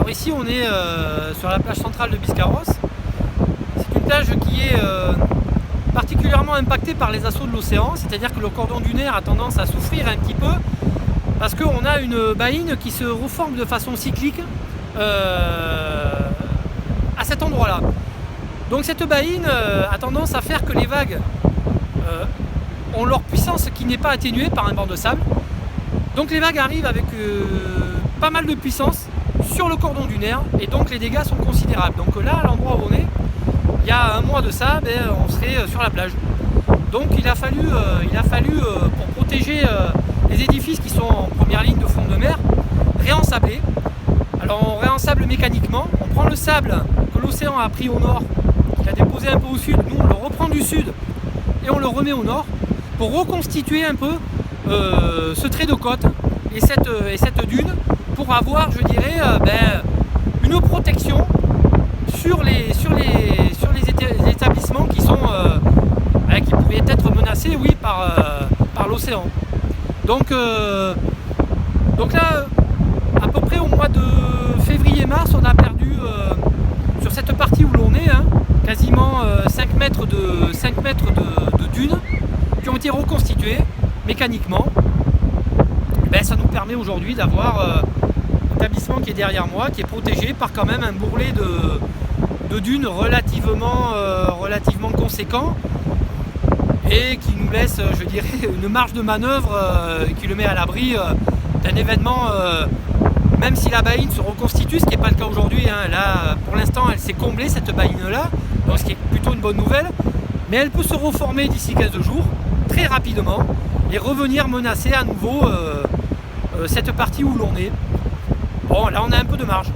Alors ici on est sur la plage centrale de Biscarrosse. C'est une plage qui est particulièrement impactée par les assauts de l'océan, c'est-à-dire que le cordon dunaire a tendance à souffrir un petit peu parce qu'on a une baïne qui se reforme de façon cyclique à cet endroit-là. Donc cette baïne a tendance à faire que les vagues ont leur puissance qui n'est pas atténuée par un banc de sable. Donc les vagues arrivent avec pas mal de puissance sur le cordon dunaire et donc les dégâts sont considérables. Donc là, à l'endroit où on est, il y a un mois de ça, on serait sur la plage. Donc il a fallu pour protéger les édifices qui sont en première ligne de fond de mer, réensabler. Alors on réensable mécaniquement, on prend le sable que l'océan a pris au nord, qu'il a déposé un peu au sud, nous on le reprend du sud et on le remet au nord pour reconstituer un peu ce trait de côte et cette dune pour avoir, je dirais, une protection sur les établissements qui sont qui pourraient être menacés, oui, par l'océan. Donc là, à peu près au mois de février-mars, on a perdu sur cette partie où l'on est, quasiment 5 mètres de dunes qui ont été reconstituées mécaniquement. Ça nous permet aujourd'hui d'avoir l'établissement qui est derrière moi, qui est protégé par quand même un bourrelet de dunes relativement conséquent et qui nous laisse, je dirais, une marge de manœuvre qui le met à l'abri d'un événement, même si la baïne se reconstitue, ce qui n'est pas le cas aujourd'hui. Là, pour l'instant, elle s'est comblée, cette baïne-là, donc ce qui est plutôt une bonne nouvelle, mais elle peut se reformer d'ici 15 jours, très rapidement, et revenir menacer à nouveau cette partie où l'on est. Bon, là on a un peu de marge.